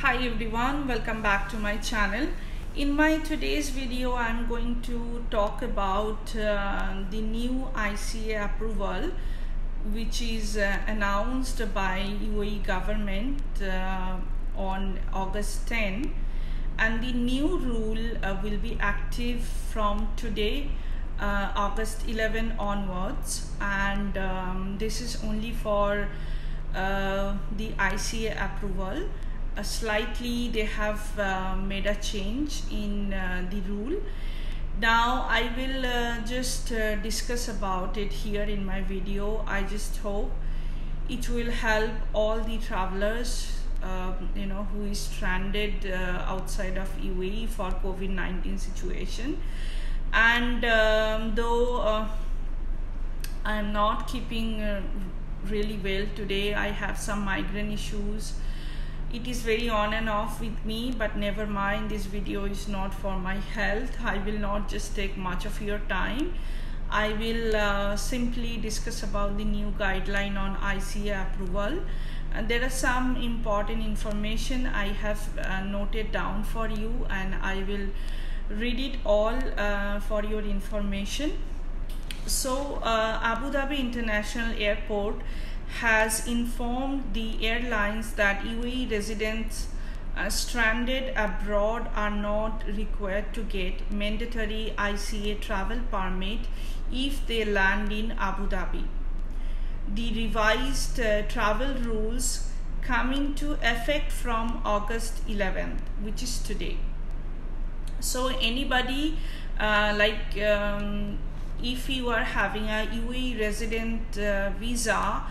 Hi everyone, welcome back to my channel. In my today's video I'm going to talk about the new ICA approval which is announced by UAE government on August 10, and the new rule will be active from today, August 11 onwards, and this is only for the ICA approval. Slightly they have made a change in the rule. Now I will just discuss about it here in my video. I just hope it will help all the travelers who is stranded outside of UAE for COVID-19 situation. And though I'm not keeping really well today, I have some migraine issues. It is very on and off with me, but never mind, this video is not for my health. I will not just take much of your time. I will simply discuss about the new guideline on ICA approval. There are some important information I have noted down for you, and I will read it all for your information. So Abu Dhabi International Airport has informed the airlines that UAE residents stranded abroad are not required to get mandatory ICA travel permit if they land in Abu Dhabi. The revised travel rules come into effect from August 11th, which is today. So anybody if you are having a UAE resident visa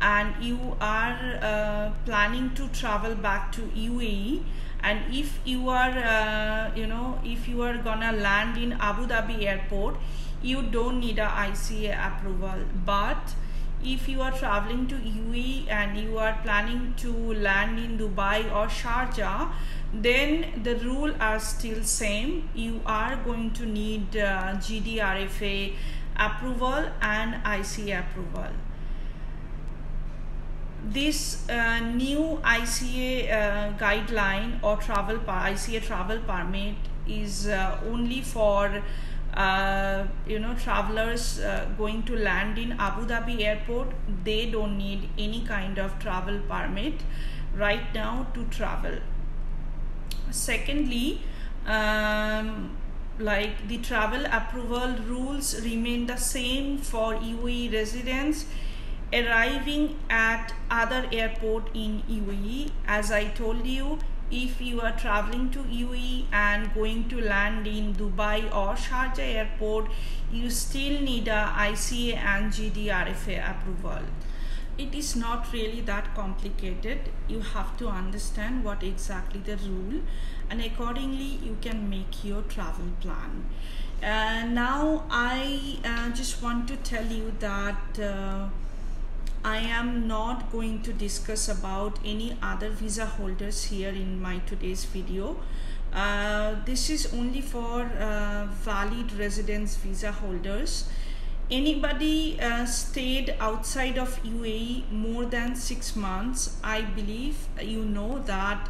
and you are planning to travel back to UAE, and if you are if you are gonna land in Abu Dhabi airport, you don't need a ICA approval. But if you are traveling to UAE and you are planning to land in Dubai or Sharjah, then the rule are still same. You are going to need GDRFA approval and ICA approval. This new ICA guideline or ICA travel permit is only for travelers going to land in Abu Dhabi airport. They don't need any kind of travel permit right now to travel. Secondly, the travel approval rules remain the same for UAE residents arriving at other airport in UAE. As I told you, if you are traveling to UAE and going to land in Dubai or Sharjah airport, you still need a ICA and GDRFA approval. It is not really that complicated. You have to understand what exactly the rule, and accordingly you can make your travel plan. Now I just want to tell you that I am not going to discuss about any other visa holders here in my today's video. This is only for valid residence visa holders. Anybody stayed outside of UAE more than 6 months, I believe you know that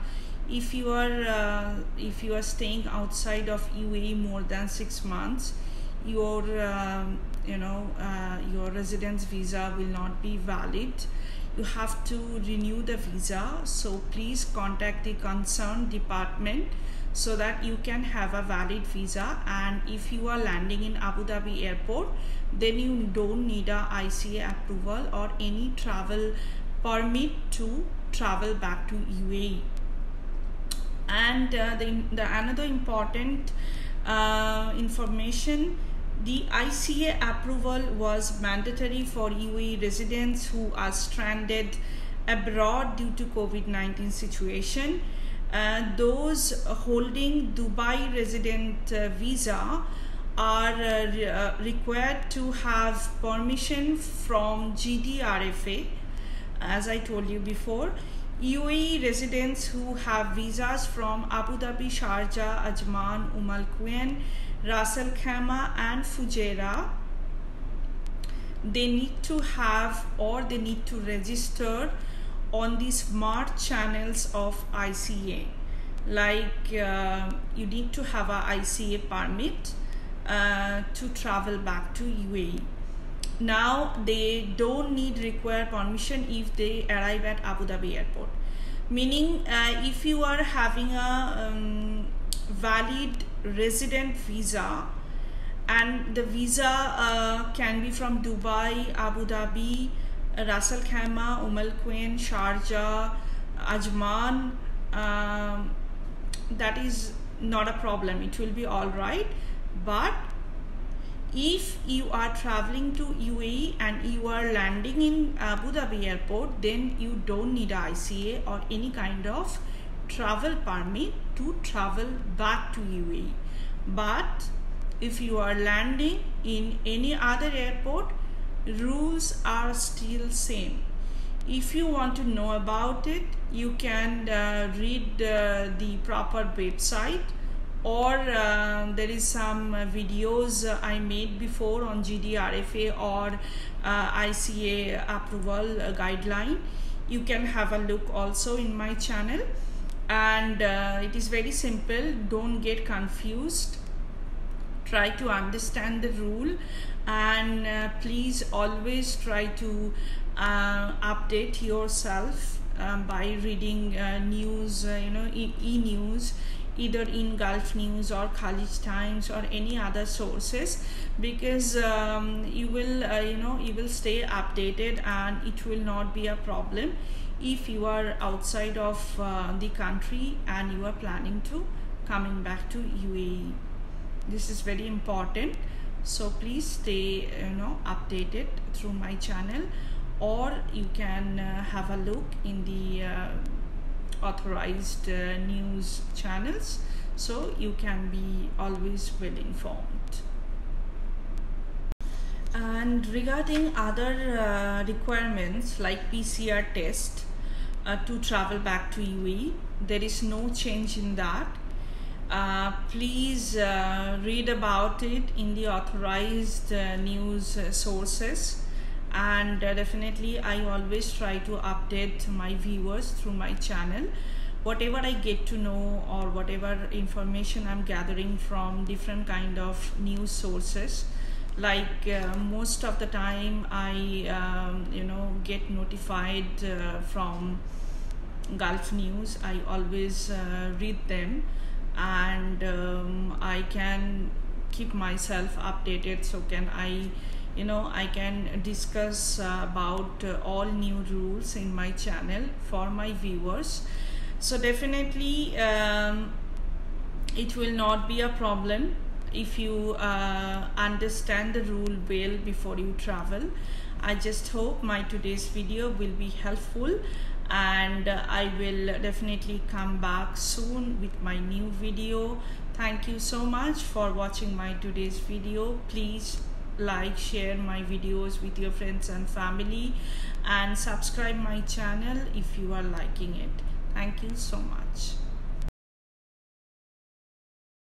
if you are staying outside of UAE more than 6 months, your your residence visa will not be valid. You have to renew the visa, so please contact the concerned department so that you can have a valid visa. And if you are landing in Abu Dhabi airport, then you don't need a ICA approval or any travel permit to travel back to UAE. And the another important information, the ICA approval was mandatory for UAE residents who are stranded abroad due to COVID-19 situation. Those holding Dubai resident visa are required to have permission from GDRFA. As I told you before, UAE residents who have visas from Abu Dhabi, Sharjah, Ajman, Al Quwain, Ras Al Khaimah and Fujairah, they need to have or they need to register on the smart channels of ICA. Like you need to have a ICA permit to travel back to UAE. Now they don't need require permission if they arrive at Abu Dhabi airport. Meaning if you are having a valid resident visa, and the visa can be from Dubai, Abu Dhabi, Ras Al Khaimah, Al Quwain, Sharjah, Ajman, that is not a problem, it will be all right. But if you are traveling to UAE and you are landing in Abu Dhabi airport, then you don't need ICA or any kind of travel permit to travel back to UAE. But if you are landing in any other airport, rules are still same. If you want to know about it, you can read the proper website, or there is some videos I made before on GDRFA or ICA approval guideline. You can have a look also in my channel, and it is very simple. Don't get confused, try to understand the rule, and please always try to update yourself by reading news, e-news, either in Gulf News or Khalij Times or any other sources, because you will stay updated and it will not be a problem if you are outside of the country and you are planning to coming back to UAE. This is very important, so please stay updated through my channel, or you can have a look in the authorized news channels, so you can be always well informed. And regarding other requirements like PCR test to travel back to UAE, there is no change in that. Please read about it in the authorized news sources, and definitely I always try to update my viewers through my channel. Whatever I get to know or whatever information I'm gathering from different kind of news sources, like most of the time I get notified from Gulf News. I always read them, and I can keep myself updated, so I can discuss about all new rules in my channel for my viewers. So definitely it will not be a problem if you understand the rule well before you travel. I just hope my today's video will be helpful, and I will definitely come back soon with my new video. Thank you so much for watching my today's video. Please like, share my videos with your friends and family, and subscribe my channel if you are liking it. Thank you so much.